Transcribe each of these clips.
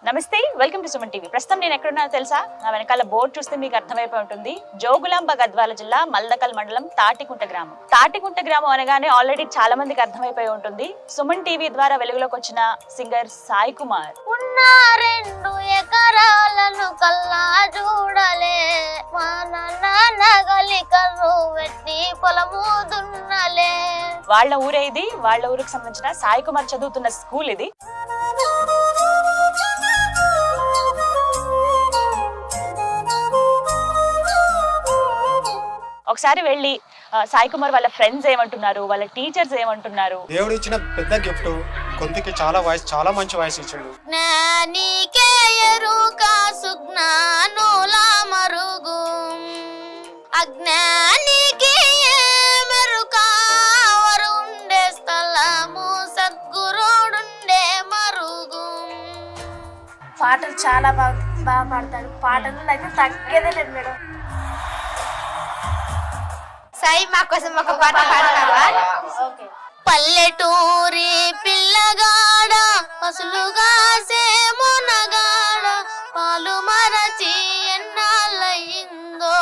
నమస్తే, welcome to Suman TV. ప్రస్తుతం నేను ఎక్కడున్నా తెలుసా? నా వెనకాల బోర్డు చూస్తే మీకు అర్థమైపోయి ఉంటుంది. జోగులాంబ గద్వాల జిల్లా మల్దకల్ మండలం తాటికుంట గ్రామం. తాటికుంట గ్రామం అనగానే ఆల్రెడీ చాలా మందికి అర్థమైపోయి ఉంటుంది. సుమన్ టీవీ ద్వారా వెలుగులోకి వచ్చిన సింగర్ సాయి కుమార్. ఉన్న 2 ఎకరాలను కల్లా చూడలే, మన నాన్నగలి కర్రు వెట్టి పొలము దున్నలే. వాళ్ళ ఊరే ఇది. వాళ్ళ ఊరికి సంబంధించిన సాయి కుమార్ చదువుతున్న స్కూల్ ఇది. ఒకసారి వెళ్ళి సాయి కుమార్ వాళ్ళ ఫ్రెండ్స్ ఏమంటున్నారు, వాళ్ళ టీచర్స్ ఏమంటున్నారు. దేవుడు ఇచ్చిన పెద్ద గిఫ్ట్. కొంతకి చాలా మంచి వాయిస్ ఇచ్చాడు. జ్ఞానికే ఎరుక సుజ్ఞానుల మరుగు, అజ్ఞానికి మెరుక వరుండే స్థలము సద్గురుడుండే మరుగు. పాటలు చాలా బాగా పాడతాడు. పాటలు అయితే తగ్గేదే లేదు మేడం. సాయి మా కోసం ఒక పాట పాడతావా? పల్లెటూరి పిల్లగాడ పసులుగా సేమునగాడ, పాలు మరచి ఎన్నాళ్ళయిందో,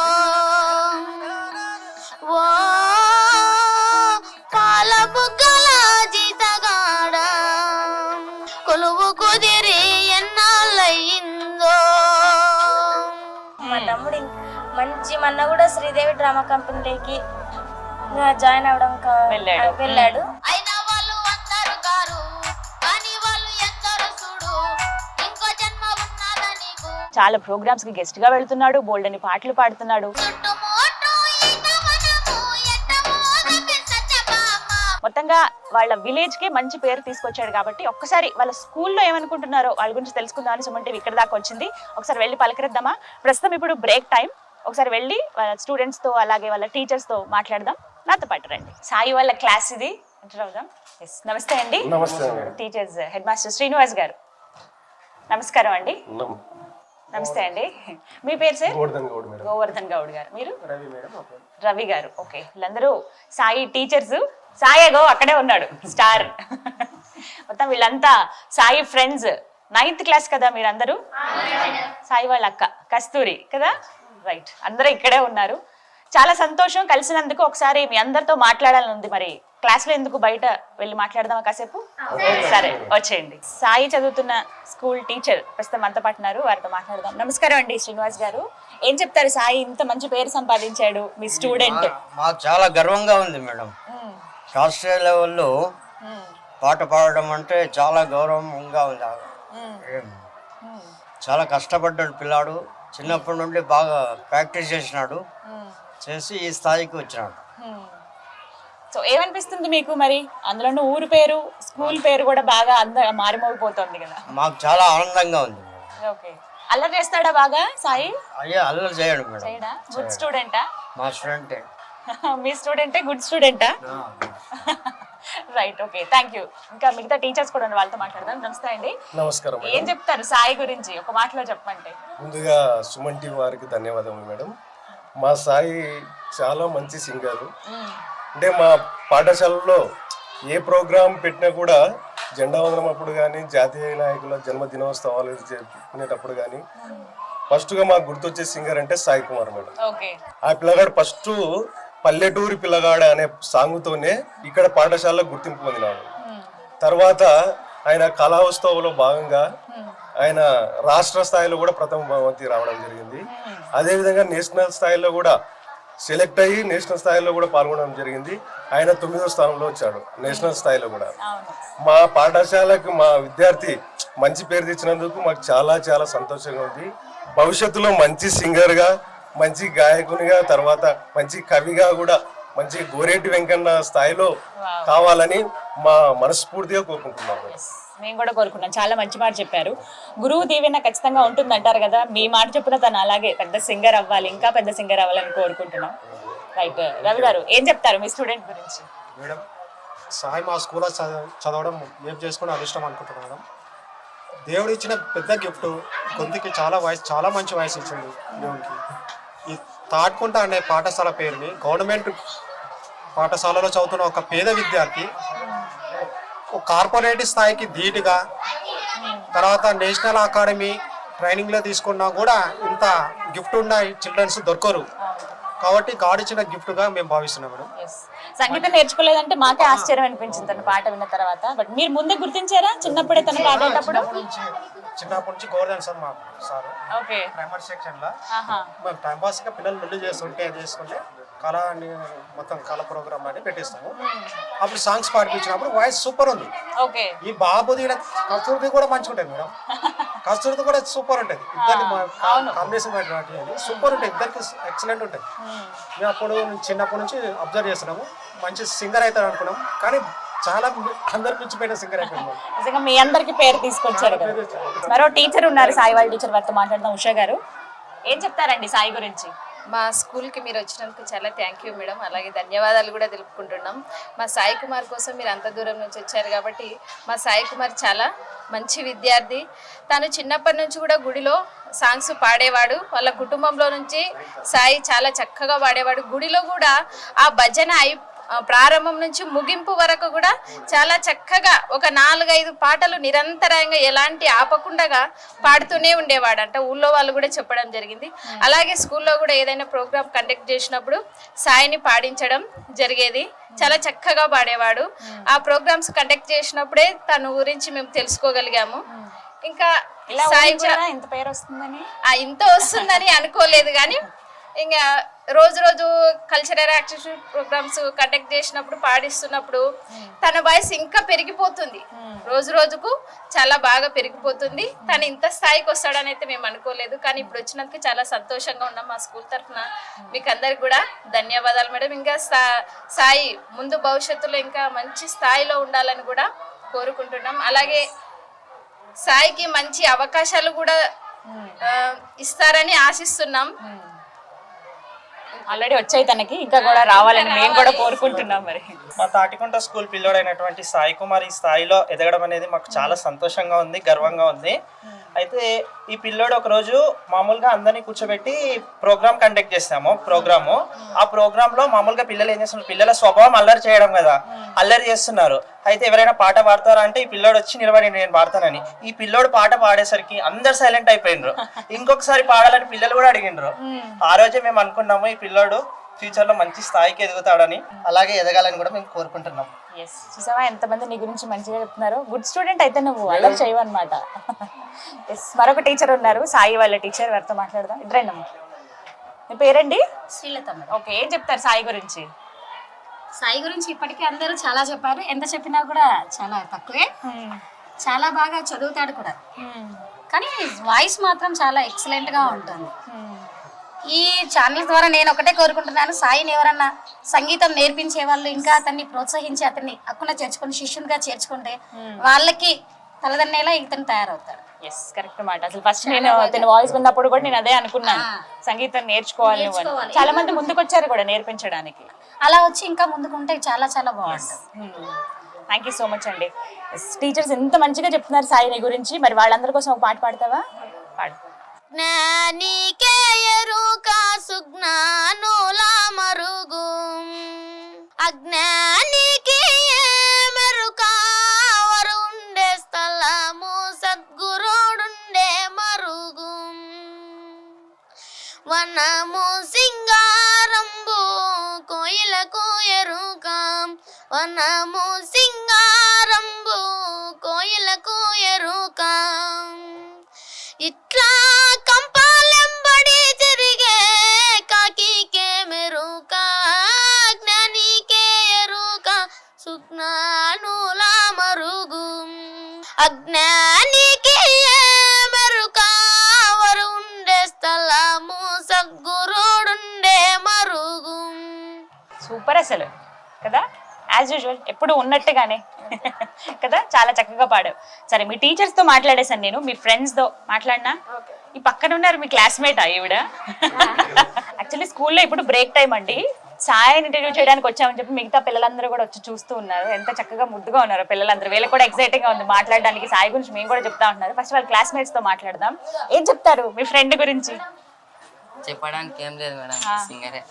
ఓ పాల బుగ్గల జీతగాడ కొలువు కుదిరి ఎన్నాళ్ళయిందో. మా తమ్ముడు మంచి మన్న కూడా శ్రీదేవి డ్రామా కంపెనీకి జాయిన్ అవడం వెళ్ళాడు. అయినా వాళ్ళు అందరు గారు, కానీ వాళ్ళు ఎందరు చూడు, ఇంకో జన్మ ఉన్నదా నీకు. చాలా ప్రోగ్రామ్స్ కి గెస్ట్ గా వెళ్తున్నాడు, బోల్డ్ అని పాటలు పాడుతున్నాడు. చుట్టుముట్టు ఈత వనము, ఎట్టమోదకి సత్యభామ. మొత్తంగా వాళ్ళ విలేజ్ కి మంచి పేరు తీసుకొచ్చాడు. కాబట్టి ఒక్కసారి వాళ్ళ స్కూల్లో ఏమనుకుంటున్నారో వాళ్ళ గురించి తెలుసుకుందామని సుమన్ టీవీ ఇక్కడ దాకా వచ్చింది. ఒకసారి వెళ్ళి పలకరిద్దామా? ప్రస్తుతం ఇప్పుడు బ్రేక్ టైం. ఒకసారి వెళ్ళి వాళ్ళ స్టూడెంట్స్ తో అలాగే వాళ్ళ టీచర్స్ తో మాట్లాడదాం. నాతో పాటు రండి. సాయి వాళ్ళ క్లాస్ ఇది. ఎంటర్ అవుదాం. నమస్తే అండి. టీచర్స్ హెడ్ మాస్టర్ శ్రీనివాస్ గారు. నమస్కారం అండి. నమస్తే అండి. మీ పేరు సార్? గోవర్ధన్ గౌడ్ గారు. మీరు? రవి గారు. ఓకే, వీళ్ళందరూ సాయి టీచర్స్. సాయి గో అక్కడే ఉన్నాడు, స్టార్. మొత్తం వీళ్ళంతా సాయి ఫ్రెండ్స్. 9th క్లాస్ కదా మీరందరూ? సాయి వాళ్ళ అక్క కస్తూరి కదా? రైట్, అందరూ ఇక్కడే ఉన్నారు. చాలా సంతోషం కలిసినందుకు. ఒకసారి మీ అందరితో మాట్లాడాలని ఉంది. మరి క్లాస్లో ఎందుకు బయట వెళ్ళి మాట్లాడదామా కాసేపు? సరే, వచ్చేయండి. సాయి చదువుతున్న స్కూల్ టీచర్ ప్రస్తుతం అంత పాటున్నారు, వారితో మాట్లాడదాం. నమస్కారం అండి శ్రీనివాస్ గారు. ఏం చెప్తారు? సాయి ఇంత మంచి పేరు సంపాదించాడు, మీ స్టూడెంట్. మాకు చాలా గర్వంగా ఉంది మేడం. రాష్ట్రీయ లెవెల్లో పాట పాడడం అంటే చాలా గౌరవంగా ఉంది. చాలా కష్టపడ్డాడు పిల్లాడు. చిన్నప్పటి నుండి బాగా ప్రాక్టీస్ చేసినాడు, చేసి ఈ స్థాయికి వచ్చినాడు. సో ఏమనిపిస్తుంది మీకు మరి? అందులోనూ ఊరు పేరు, స్కూల్ పేరు కూడా బాగా మారిమోగిపోతుంది కదా. మాకు చాలా ఆనందంగా ఉంది. ఓకే, అల్లరి చేస్తాడా బాగా సాయి? అయ్యా, అల్లరి చేయడు మేడం. చేయడా? గుడ్ స్టూడెంటా? మా స్టూడెంటే. మీ స్టూడెంటే గుడ్ స్టూడెంటా? Right, okay, thank you. ఇంకా మిగతా టీచర్స్ కూడా వాళ్ళతో మాట్లాడదాం. నమస్తే అండి. నమస్కారం. ఏం చెప్తారు సాయి గురించి ఒక మాటలో చెప్పంటే? ముందుగా సుమన్ టీవీ వారికి ధన్యవాదములు మేడం. మా సాయి చాలా మంచి సింగర్. అంటే మా పాఠశాలలో ఏ ప్రోగ్రాం పెట్టినా కూడా జెండా వందనం అప్పుడు కానీ, జాతీయ నాయకుల జన్మదినోత్సవాలు జరుపుకునేటప్పుడు కానీ ఫస్ట్గా మాకు గుర్తొచ్చే సింగర్ అంటే సాయి కుమార్ మేడం. ఆ పిల్లగాడు ఫస్ట్ పల్లెటూరి పిల్లగాడ అనే సాంగుతోనే ఇక్కడ పాఠశాలలో గుర్తింపు పొందినాడు. తర్వాత ఆయన కళాోత్సవంలో భాగంగా ఆయన రాష్ట్ర స్థాయిలో కూడా ప్రథమ బహుమతి రావడం జరిగింది. అదేవిధంగా నేషనల్ స్థాయిలో కూడా సెలెక్ట్ అయ్యి నేషనల్ స్థాయిలో కూడా పాల్గొనడం జరిగింది. ఆయన 9వ స్థానంలో వచ్చాడు నేషనల్ స్థాయిలో కూడా. మా పాఠశాలకు మా విద్యార్థి మంచి పేరు తెచ్చినందుకు మాకు చాలా చాలా సంతోషంగా ఉంది. భవిష్యత్తులో మంచి సింగర్గా, మంచి గాయకునిగా, తర్వాత మంచి కవిగా కూడా మంచి గోరేటి వెంకన్న స్థాయిలో కావాలని మా మనస్ఫూర్తిగా కోరుకుంటున్నాను. మేము కూడా కోరుకున్నాం. చాలా మంచి మాట చెప్పారు. గురువు దీవెన ఖచ్చితంగా ఉంటుంది అంటారు కదా. మీ మాట చెప్పిన తను అలాగే పెద్ద సింగర్ అవ్వాలి, ఇంకా పెద్ద సింగర్ అవ్వాలని కోరుకుంటున్నాం. రైట్, రవి గారు ఏం చెప్తారు మీ స్టూడెంట్ గురించి? మేడం, సాయి మా స్కూల్లో చదవడం ఏం చేసుకుని అదృష్టం అనుకుంటున్నాను మేడం. దేవుడు ఇచ్చిన పెద్ద గిఫ్ట్. కొంతకి చాలా మంచి వాయిస్ ఇచ్చాడు దేవునికి. ఈ తాట్కుంట అనే పాఠశాల పేరుని గవర్నమెంట్ పాఠశాలలో చదువుతున్న ఒక పేద విద్యార్థి కార్పొరేట్ స్థాయికి ధీటుగా తర్వాత నేషనల్ అకాడమీ ట్రైనింగ్లో తీసుకున్నా కూడా ఇంత గిఫ్ట్ ఉన్న చిల్డ్రన్స్ దొరకరు. కాబట్టి గాడ్ ఇచ్చిన గిఫ్ట్గా మేము భావిస్తున్నాం మేడం. సంగీతం నేర్చుకోలేదంటే మాకే ఆశ్చర్యం అనిపించింది తన పాట విన్న తర్వాత. బట్ మీరు ముందే గుర్తించారా చిన్నప్పుడే తన పాడేటప్పుడు? చిన్నప్పటి నుంచి గోవర్ధన్ సార్ మా సార్ ఓకే. ప్రైమరీ సెక్షన్లో మేము టైంపాస్గా పిల్లలు పెళ్లి చేస్తుంటే చేసుకుంటే కళ మొత్తం కళ ప్రోగ్రామ్ అని పెట్టిస్తాము. అప్పుడు సాంగ్స్ పాడిపించినప్పుడు వాయిస్ సూపర్ ఉంది. ఓకే. ఈ బాబుది కస్తూరిది కూడా మంచిగా ఉంటుంది మేడం. కస్తూరిది కూడా సూపర్ ఉంటుంది. ఇద్దరికి కాంబినేషన్ పెట్టినట్టు సూపర్ ఉంటుంది. ఇద్దరికి ఎక్సలెంట్ ఉంటుంది. మేము అప్పుడు చిన్నప్పటి నుంచి అబ్జర్వ్ చేస్తున్నాము. మంచి సింగర్ అవుతారు అనుకున్నాం, కానీ చాలా అందరు మించిపోయిన సింగర్ అయిపోయింది. నిజంగా మీ అందరికి పేరు తీసుకొచ్చారు కదా. మరో టీచర్ ఉన్నారు, సాయి వాళ్ళ టీచర్, వారితో మాట్లాడదాం. ఉషా గారు, ఏం చెప్తారండి సాయి గురించి? మా స్కూల్కి మీరు వచ్చినందుకు చాలా థ్యాంక్ యూ మేడం. అలాగే ధన్యవాదాలు కూడా తెలుపుకుంటున్నాం. మా సాయి కుమార్ కోసం మీరు అంత దూరం నుంచి వచ్చారు కాబట్టి మా సాయి కుమార్ చాలా మంచి విద్యార్థి. తను చిన్నప్పటి నుంచి కూడా గుడిలో సాంగ్స్ పాడేవాడు. వాళ్ళ కుటుంబంలో నుంచి సాయి చాలా చక్కగా పాడేవాడు. గుడిలో కూడా ఆ భజన ప్రారంభం నుంచి ముగింపు వరకు కూడా చాలా చక్కగా ఒక 4-5 పాటలు నిరంతరంగా ఎలాంటి ఆపకుండా పాడుతూనే ఉండేవాడు అంట. ఊళ్ళో వాళ్ళు కూడా చెప్పడం జరిగింది. అలాగే స్కూల్లో కూడా ఏదైనా ప్రోగ్రామ్ కండక్ట్ చేసినప్పుడు సాయిని పాడించడం జరిగేది. చాలా చక్కగా పాడేవాడు. ఆ ప్రోగ్రామ్స్ కండక్ట్ చేసినప్పుడే తన గురించి మేము తెలుసుకోగలిగాము. ఇంకా సాయి ఇంత పేరు వస్తుందని ఇంత వస్తుందని అనుకోలేదు. కానీ ఇంకా రోజు కల్చరల్ యాక్టివిటీ ప్రోగ్రామ్స్ కండక్ట్ చేసినప్పుడు పాడిస్తున్నప్పుడు తన వాయిస్ ఇంకా పెరిగిపోతుంది. రోజుకు చాలా బాగా పెరిగిపోతుంది. తను ఇంత స్థాయికి వస్తాడని అయితే మేము అనుకోలేదు. కానీ ఇప్పుడు వచ్చినందుకు చాలా సంతోషంగా ఉన్నాం. మా స్కూల్ తరఫున మీకు అందరికి కూడా ధన్యవాదాలు మేడం. ఇంకా సాయి ముందు భవిష్యత్తులో ఇంకా మంచి స్థాయిలో ఉండాలని కూడా కోరుకుంటున్నాం. అలాగే సాయికి మంచి అవకాశాలు కూడా ఇస్తారని ఆశిస్తున్నాం. ఆల్రెడీ వచ్చాయి తనకి, ఇంకా కూడా రావాలని మేము కూడా కోరుకుంటున్నాం. మరి మా తాటికుంట స్కూల్ పిల్లోడైనటువంటి సాయి కుమార్ ఈ స్థాయిలో ఎదగడం అనేది మాకు చాలా సంతోషంగా ఉంది, గర్వంగా ఉంది. అయితే ఈ పిల్లోడు ఒకరోజు మామూలుగా అందరినీ కూర్చోబెట్టి ప్రోగ్రామ్ కండక్ట్ చేస్తాము. ఆ ప్రోగ్రాంలో మామూలుగా పిల్లలు ఏం చేస్తున్నారు, పిల్లల స్వభావం అల్లరి చేయడం కదా, అల్లరి చేస్తున్నారు. అయితే ఎవరైనా పాట పాడతారా అంటే ఈ పిల్లోడు వచ్చి నిలబడి నేను పాడతానని. ఈ పిల్లోడు పాట పాడేసరికి అందరు సైలెంట్ అయిపోయినరు. ఇంకొకసారి పాడాలని పిల్లలు కూడా అడిగినరు. ఆ రోజే మేము అనుకున్నాము ఈ పిల్లోడు ఫ్యూచర్ లో మంచి స్థాయికి ఎదుగుతాడని, అలాగే ఎదగాలని కూడా మేము కోరుకుంటున్నాం. చూసావా ఎంతమంది నీ గురించి మంచిగా చెప్తున్నారు. గుడ్ స్టూడెంట్ అయితే నువ్వు అల్లరి చేయవు అనమాట. మరొక టీచర్ ఉన్నారు, సాయి వాళ్ళ టీచర్, వారితో మాట్లాడదాం. ఇద్దరండి. మీ పేరండి? శ్రీలత. ఓకే, ఏం చెప్తారు సాయి గురించి? సాయి గురించి ఇప్పటికే అందరూ చాలా చెప్పారు. ఎంత చెప్పినా కూడా చాలా తక్కువే. చాలా బాగా చదువుతాడు కూడా, కానీ వాయిస్ మాత్రం చాలా ఎక్సలెంట్ గా ఉంటుంది. ఈ ఛానల్ ద్వారా నేను ఒకటే కోరుకుంటున్నాను, సాయిని ఎవరన్నా సంగీతం నేర్పించే వాళ్ళు ఇంకా అతన్ని ప్రోత్సహించి అతన్ని అక్కున చేర్చుకుని శిష్యునిగా చేర్చుకుంటే వాళ్ళకి తలదన్నేలా ఇతను తయారవుతాడు. ఎస్, కరెక్ట్ మాట. అసలు ఫస్ట్ నేను తన వాయిస్ విన్నప్పుడు కూడా నేను అదే అనుకున్నాను, సంగీతం నేర్చుకోవాలి. చాలా మంది ముందుకు వచ్చారు కూడా నేర్పించడానికి. అలా వచ్చి ఇంకా ముందుకుంటే చాలా చాలా బాగుంటుంది. థ్యాంక్ యూ సో మచ్ అండి. టీచర్స్ ఎంత మంచిగా చెప్తున్నారు సాయి గురించి. మరి వాళ్ళందరి కోసం ఒక పాట పాడతావా? పాడు. జ్ఞానికే ఎరుక సుజ్ఞానుల మరుగు, అజ్ఞానికి మెరుక వరుండే స్థలము సద్గురుడుండే మరుగు, వనము సింగారంబు కోయిలకు ఎరుక, వనము సింగారంబు కోయిలకు ఎరుక, ఇట్లా కంపాలెంబడి తిరిగే కాకికే మెరుక, జ్ఞానికే ఎరుక సుజ్ఞానుల మరుగు, అజ్ఞానికి మెరుక వరుండే స్థలము సద్గురుడుండే మరుగు. సూపర్ అసలు కదా, యాజ్ యూజువల్ ఎప్పుడు ఉన్నట్టుగానే కదా, చాలా చక్కగా పాడావు. సరే, మీ టీచర్స్ తో మాట్లాడేసాను నేను, మీ ఫ్రెండ్స్ తో మాట్లాడినా? ఈ పక్కన ఉన్నారు మీ క్లాస్మేట్ ఈవిడ. యాక్చువల్లీ స్కూల్లో ఇప్పుడు బ్రేక్ టైం అండి, సాయిని ఇంటర్వ్యూ చేయడానికి వచ్చామని చెప్పి మిగతా పిల్లలందరూ కూడా వచ్చి చూస్తూ ఉన్నారు. ఎంత చక్కగా ముద్దుగా ఉన్నారు పిల్లలందరూ. వీళ్ళకి కూడా ఎక్సైటింగ్ గా ఉంది మాట్లాడడానికి. సాయి గురించి మేము కూడా చెప్తా ఉంటున్నారు. ఫస్ట్ వాళ్ళ క్లాస్మేట్స్ తో మాట్లాడదాం. ఏం చెప్తారు మీ ఫ్రెండ్ గురించి? చెప్పడానికి ఏం లేదు మేడం, సింగరే.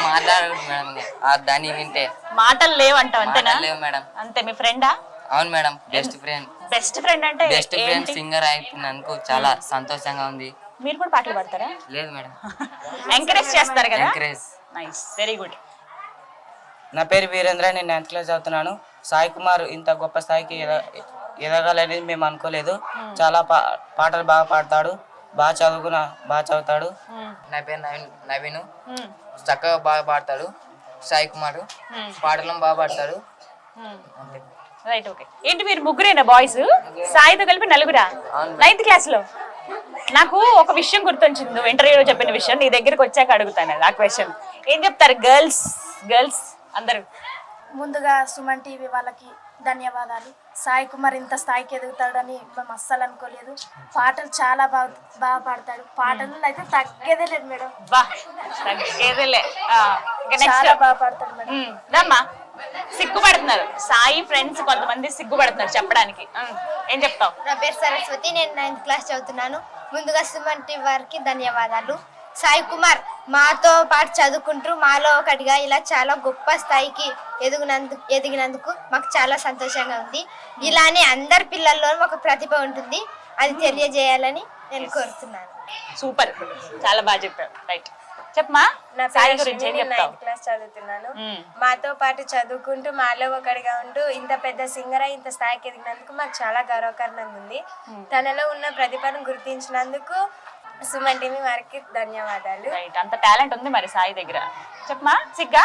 మాట్లాడకూడదు మేడం, దాన్ని వింటే మాటలు లేవు అంటావు అంతేనా? లేవు మేడం. అంతే. మీ ఫ్రెండా? అవును madam, best friend. Best friend అంటే బెస్ట్ ఫ్రెండ్ ఏంటి? సింగర్ అయిపోయినందుకు చాలా సంతోషంగా ఉంది. మీరు కూడా పాటలు పాడతారా? లేదు మేడం. ఎంకరేజ్ చేస్తారు కదా? ఎంకరేజ్. Nice, very good. నా పేరు వీరేంద్ర, నేను 9th క్లాస్ చదువుతున్నాను. సాయి కుమార్ ఇంత గొప్ప స్థాయికి ఎదగాలనేది మేము అనుకోలేదు. చాలా పాటలు బాగా పాడతాడు, బాగా చదువుతాడు. నా పేరు నవీన్. చక్కగా బాగా పాడతాడు. సాయి కుమార్ పాటలు బాగా పాడతాడు. Right, okay. ఏంటి మీరు ముగ్గురేనా బాయ్స్? సాయితో కలిపి నలుగురా 9th క్లాస్ లో? నాకు ఒక విషయం గుర్తొచ్చింది, నువ్వు ఇంటర్వ్యూలో చెప్పిన విషయం నీ దగ్గరికి వచ్చాక అడుగుతాను ఆ క్వశ్చన్. ఏం చెప్తారు గర్ల్స్ అందరూ? ముందుగా సుమన్ టీవీ వాళ్ళకి ధన్యవాదాలు. సాయి కుమార్ ఇంత స్థాయికి ఎదుగుతాడని మేము అస్సలు అనుకోలేదు. పాటలు చాలా బాగా పాడతాడు. పాటలు అయితే తగ్గేదే లేదు మేడం. బా తగ్గేదేలే. చాలా బాగా పాడతాడు మేడం. రమ్మా, సిగ్గుపడుతున్నారు సాయి ఫ్రెండ్స్ కొంతమంది సిగ్గుపడుతున్నారు చెప్పడానికి. ఏం చెప్తావు? నా పేరు సరస్వతి, నేను 9th క్లాస్ చదువుతున్నాను. ముందుగా సుమన్ టీవీ వారికి ధన్యవాదాలు. సాయి కుమార్ మాతో పాటు చదువుకుంటూ మాలో ఒకటిగా ఇలా చాలా గొప్ప స్థాయికి ఎదిగినందుకు మాకు చాలా సంతోషంగా ఉంది. ఇలానే అందరి పిల్లల్లో ఒక ప్రతిభ ఉంటుంది, అది తెలియజేయాలని నేను కోరుతున్నాను. సూపర్, చాలా బాగా చెప్పారు. రైట్, చెప్పమా. నా సాయి పేరు గురించి ఏం నేను చెప్తావు? 9th క్లాస్ చదువుతున్నాను. మాతో పాటు చదువుకుంటూ మాలో ఒకటిగా ఉంటూ ఇంత పెద్ద సింగర్ ఇంత స్థాయికి ఎదిగినందుకు మాకు చాలా గౌరవకారణంగా ఉంది. తనలో ఉన్న ప్రతిభను గుర్తించినందుకు సుమన్ టీవీ వారికి ధన్యవాదాలు. రైట్, అంత టాలెంట్ ఉంది మరి సాయి దగ్గర. చెప్పమా, సిగ్గా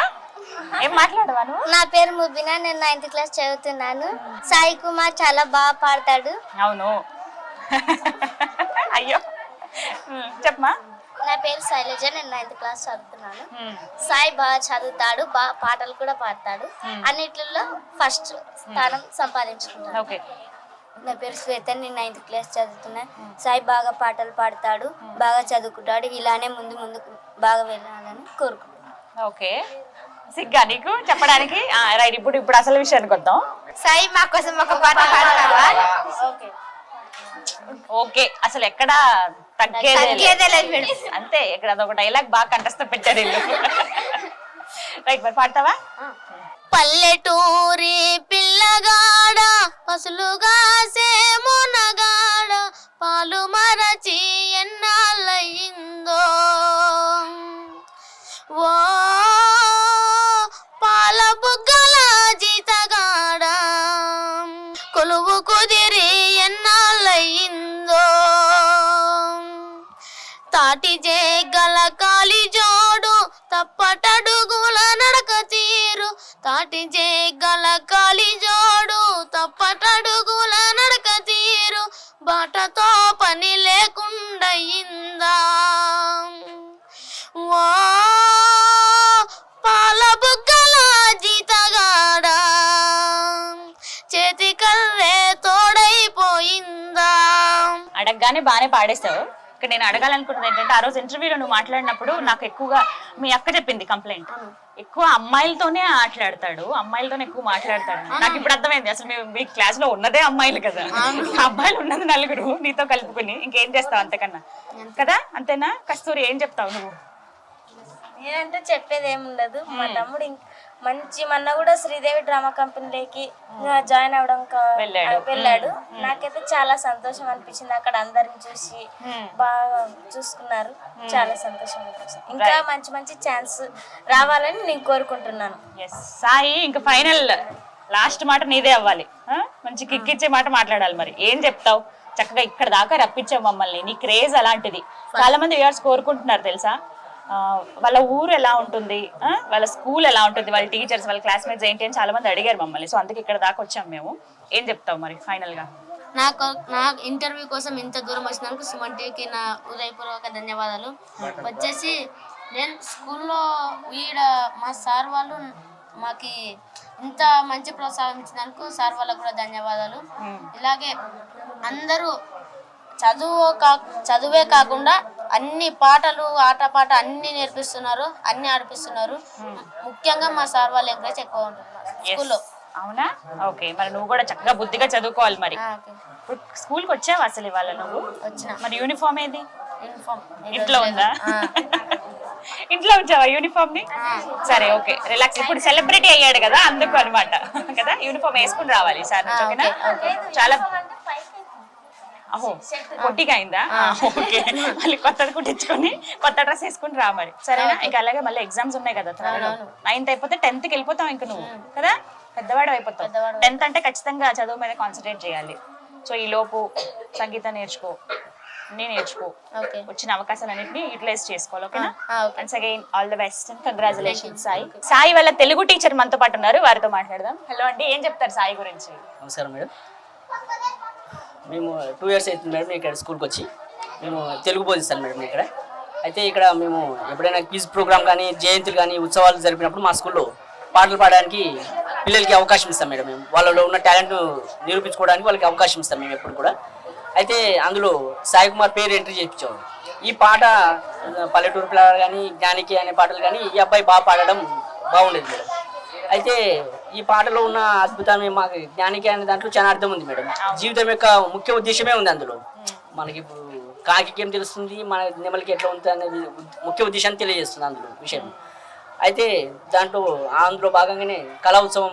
ఏం మాట్లాడవా నువ్వు? నా పేరు ముబినా, నేను 9th క్లాస్ చదువుతున్నాను. సాయి కుమార్ చాలా బాగా పాడతాడు. అవును. అయ్యో, చెప్పమా. నా పేరు శైలజ, నేను 9th క్లాస్ చదువుతున్నాను. సాయి బాగా చదువుతాడు, బాగా పాటలు కూడా పాడతాడు, అన్నిట్లలో ఫస్ట్ స్థానం సంపాదించుకుంటాడు. ఓకే. నా పేరు శ్వేత, నేను 9th క్లాస్ చదువుతున్నాను. సాయి బాగా పాటలు పాడతాడు, బాగా చదువుకుంటాడు, ఇలానే ముందుకు బాగా వెళ్ళాలని కోరుకుంటున్నాను. ఓకే, సిగ్గా నీకు చెప్పడానికి? రైట్, ఇప్పుడు అసలు విషయానికి వద్దాం. సాయి మా కోసం ఒక పాట పాడతావా? ఓకే, అసలు ఎక్కడ తగ్గేదే లేదు అంతే. ఇక్కడ అదొక డైలాగ్ బాగా కంటస్థ పెట్టారు వీళ్ళు. రైట్, మరి పాడతావా? పల్లెటూరి పిల్లగాడ పసులుగా సేమునగాడ పాలు మరచి ఎన్నాళ్ళయిందో ఓ పాల బుగ్గల జీతగాడ కొలువు కుదిరి ఎన్నాళ్ళయిందో తాటి జేగల కాలి జోడు తప్పటడుగుల నడక తీరు తాటి జేగల కాలి జోడు తప్పటడుగుల నడక తీరు బాటతో పని లేకుండయిందా ఓ పాల బుగ్గల జీతగాడ చేతి కర్రే తోడైపోయిందా. అడగగానే బాగానే పాడేశావు. ఇక్కడ నేను అడగాలనుకుంటున్నది ఏంటంటే, ఆ రోజు ఇంటర్వ్యూలో నువ్వు మాట్లాడినప్పుడు నాకు ఎక్కువగా మీ అక్క చెప్పింది కంప్లైంట్, ఎక్కువ అమ్మాయిలతోనే ఆటలాడతాడు, అమ్మాయిలతోనే ఎక్కువ మాట్లాడతాడు. నాకు ఇప్పుడు అర్థమైంది, అసలు మీ క్లాస్ లో ఉన్నదే అమ్మాయిలు కదా, అబ్బాయిలు ఉన్నది నలుగురు, నీతో కలుపుకుని ఇంకేం చేస్తావు అంతకన్నా కదా? అంతేనా? కస్తూరి, ఏం చెప్తావు నువ్వు? నేనంటే చెప్పేది ఏముండదు. మా తమ్ముడు మంచి మొన్న కూడా శ్రీదేవి డ్రామా కంపెనీలోకి జాయిన్ అవడం వెళ్ళాడు. నాకైతే చాలా సంతోషం అనిపించింది, అక్కడ అందరిని చూసి బాగా చూసుకున్నారు, చాలా సంతోషం అనిపించింది. ఇంకా మంచి మంచి ఛాన్స్ రావాలని నేను కోరుకుంటున్నాను. సాయి, ఇంకా ఫైనల్ లాస్ట్ మాట నీదే అవ్వాలి, మంచి కిక్కిచ్చే మాట మాట్లాడాలి. మరి ఏం చెప్తావు? చక్కగా ఇక్కడ దాకా రప్పించావు మమ్మల్ని, నీ క్రేజ్ అలాంటిది. చాలా మంది వ్యూవర్స్ కోరుకుంటున్నారు తెలుసా, వాళ్ళ ఊరు ఎలా ఉంటుంది, వాళ్ళ స్కూల్ ఎలా ఉంటుంది, వాళ్ళ టీచర్స్, వాళ్ళ క్లాస్మేట్స్ ఏంటి అని చాలా మంది అడిగారు మమ్మల్ని. సో అందుకే ఇక్కడ దాకా వచ్చాం మేము. ఏం చెప్తావు మరి ఫైనల్ గా? నా ఇంటర్వ్యూ కోసం ఇంత దూరం వచ్చినందుకు సుమన్ టీవీకి నా హృదయపూర్వక ధన్యవాదాలు. వచ్చేసి నేను స్కూల్లో మా సార్ వాళ్ళు మాకు ఇంత మంచి ప్రోత్సాహం ఇచ్చినందుకు సార్ వాళ్ళకు కూడా ధన్యవాదాలు. ఇలాగే అందరూ చదువే కాకుండా అన్ని పాటలు, ఆటపాట అన్ని నేర్పిస్తున్నారు, అన్ని ఆడిపిస్తున్నారు. ముఖ్యంగా మా సార్ వాళ్ళు ఎంకరేజ్ ఎక్కువ ఉంటున్నారు స్కూల్లో. అవునా? ఓకే, మరి నువ్వు కూడా చక్కగా బుద్ధిగా చదువుకోవాలి. మరి ఇప్పుడు స్కూల్కి వచ్చావు అసలు ఇవాళ నువ్వు? వచ్చిన. మరి యూనిఫామ్ ఏది? యూనిఫామ్ ఇంట్లో ఉందా? ఇంట్లో ఉంచావా యూనిఫామ్ ని? సరే, ఓకే, రిలాక్స్. ఇప్పుడు సెలబ్రిటీ అయ్యాడు కదా, అందుకు అనమాట కదా, యూనిఫామ్ వేసుకుని రావాలి సార్. ఓకేనా? చాలా అహో పొట్టిగా అయిందా? ఓకే, మళ్ళీ కొత్తది కుట్టించుకొని కొత్త డ్రెస్ వేసుకుని రా మరి, సరేనా? ఇంకా అలాగే మళ్ళీ ఎగ్జామ్స్ ఉన్నాయి కదా, 9th అయిపోతే 10th కి వెళ్ళిపోతావు ఇంక నువ్వు కదా, పెద్దవాడు అయిపోతావు. 10th అంటే ఖచ్చితంగా చదువు మీద కాన్సన్ట్రేట్ చేయాలి. సో ఈ లోపు సంగీతం నేర్చుకో, నేను నేర్చుకో, వచ్చిన అవకాశాలన్నింటినీ యూటిలైజ్ చేసుకోవాలి. ఓకేనా? Once again all the best and congratulations Sai. Sai వాళ్ళ తెలుగు టీచర్ మనతో పాటు ఉన్నారు, వారితో మాట్లాడదాం. హలో అండి, ఏం చెప్తారు సాయి గురించి? నమస్కారం మేడం, మేము 2 years అవుతుంది మేడం ఇక్కడ స్కూల్కి వచ్చి. మేము తెలుగు బోధిస్తాను మేడం ఇక్కడ. అయితే ఇక్కడ మేము ఎప్పుడైనా క్విజ్ ప్రోగ్రామ్ కానీ, జయంతులు కానీ, ఉత్సవాలు జరిపినప్పుడు మా స్కూల్లో పాటలు పాడడానికి పిల్లలకి అవకాశం ఇస్తాం మేడం. మేము వాళ్ళలో ఉన్న టాలెంట్ నిరూపించుకోవడానికి వాళ్ళకి అవకాశం ఇస్తాం మేము ఎప్పుడు కూడా. అయితే అందులో సాయి కుమార్ పేరు ఎంట్రీ చేయించాము. ఈ పాట పల్లెటూరు పిల్లలు కానీ, జ్ఞానికి అనే పాటలు కానీ ఈ అబ్బాయి బాగా పాడడం బాగుండేది మేడం. అయితే ఈ పాటలో ఉన్న అద్భుతమే మాకు జ్ఞానికి అనే దాంట్లో చాలా అర్థం ఉంది మేడం. జీవితం యొక్క ముఖ్య ఉద్దేశమే ఉంది అందులో. మనకి ఇప్పుడు కాకి ఏం తెలుస్తుంది, మన నెమలికి ఎట్లా ఉంటుంది అనేది ముఖ్య ఉద్దేశాన్ని తెలియజేస్తుంది అందులో విషయం. అయితే దాంట్లో అందులో భాగంగానే కళా ఉత్సవం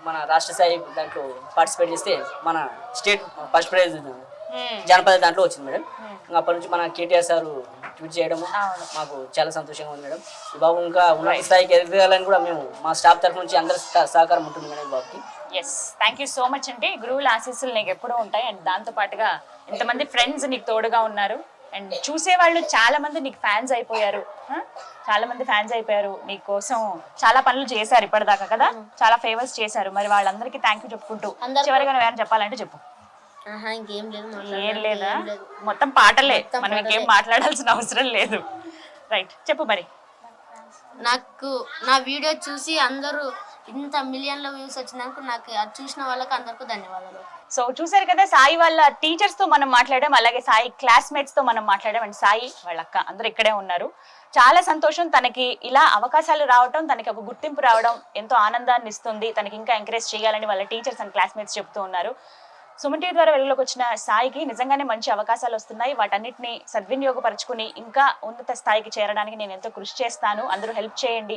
మన రాష్ట్ర స్థాయి దాంట్లో పార్టిసిపేట్ చేస్తే మన స్టేట్ ఫస్ట్ ప్రైజ్ జానపద దాంట్లో వచ్చింది మేడం. అప్పటి నుంచి మన కేటీఆర్ సార్ ట్వీట్ చేయడము మాకు చాలా సంతోషంగా ఉంది మేడం. ఈ బాబు ఇంకా ఉన్నత స్థాయికి ఎదగాలని కూడా మేము మా స్టాఫ్ తరఫు నుంచి అందరి సహకారం ఉంటుంది మేడం ఈ బాబుకి. Yes, thank you so much అండి. గురువుల ఆశీస్సులు నీకు ఎప్పుడూ ఉంటాయి. అండ్ దాంతో పాటుగా ఇంతమంది ఫ్రెండ్స్ నీకు తోడుగా ఉన్నారు. అండ్ చూసేవాళ్ళు చాలా మంది నీకు ఫ్యాన్స్ అయిపోయారు, చాలా మంది ఫ్యాన్స్ అయిపోయారు. నీ కోసం చాలా పనులు చేశారు ఇప్పటిదాకా కదా, చాలా ఫేవర్స్ చేశారు. మరి వాళ్ళందరికీ థ్యాంక్ యూ చెప్పుకుంటూ చివరిగా నువ్వేమైనా చెప్పాలంటే చెప్పు. ఇంకేం లేదు, ఏం లేదా, మొత్తం పాటలే, మనం ఇంకేం మాట్లాడాల్సిన అవసరం లేదు. రైట్, చెప్పు మరి. నాకు నా వీడియో చూసి అందరూ ఇంత మిలియన్ల వ్యూస్ వచ్చినందుకు నాకు అది చూసిన వాళ్ళకి అందరికీ ధన్యవాదాలు. సో చూసారు కదా, సాయి వాళ్ళ టీచర్స్ తో మనం మాట్లాడాం, అలాగే సాయి క్లాస్మేట్స్ తో మనం మాట్లాడాం. అండ్ సాయి వాళ్ళ అక్క అందరూ ఇక్కడే ఉన్నారు. చాలా సంతోషం, తనకి ఇలా అవకాశాలు రావడం, తనకి ఒక గుర్తింపు రావడం ఎంతో ఆనందాన్ని ఇస్తుంది. తనకి ఇంకా ఎంకరేజ్ చేయాలని వాళ్ళ టీచర్స్ అండ్ క్లాస్మేట్స్ చెప్తూ ఉన్నారు. సుమన్ టీవీ ద్వారా వెలుగులోకి వచ్చిన సాయికి నిజంగానే మంచి అవకాశాలు వస్తున్నాయి. వాటన్నిటిని సద్వినియోగపరచుకుని ఇంకా ఉన్నత స్థాయికి చేరడానికి నేను ఎంతో కృషి చేస్తాను. అందరూ హెల్ప్ చేయండి,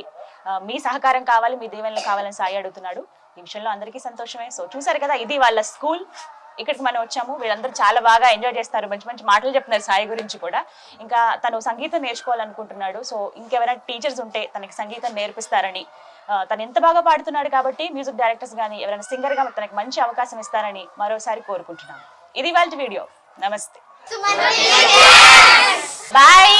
మీ సహకారం కావాలి, మీ దీవెనలు కావాలని సాయి అడుగుతున్నాడు. ఈ విషయంలో అందరికీ సంతోషమే. సో చూసారు కదా, ఇది వాళ్ళ స్కూల్. ఇక్కడికి మనం వచ్చాము, వీళ్ళందరూ చాలా బాగా ఎంజాయ్ చేస్తారు, మంచి మంచి మాటలు చెప్తున్నారు సాయి గురించి కూడా. ఇంకా తను సంగీతం నేర్చుకోవాలనుకుంటున్నాడు. సో ఇంకెవరైనా టీచర్స్ ఉంటే తనకి సంగీతం నేర్పిస్తారని, తను ఎంత బాగా పాడుతున్నాడు కాబట్టి మ్యూజిక్ డైరెక్టర్స్ కానీ ఎవరైనా సింగర్ గా తనకి మంచి అవకాశం ఇస్తారని మరోసారి కోరుకుంటున్నాను. ఇది వాళ్ళ వీడియో. నమస్తే, బాయ్.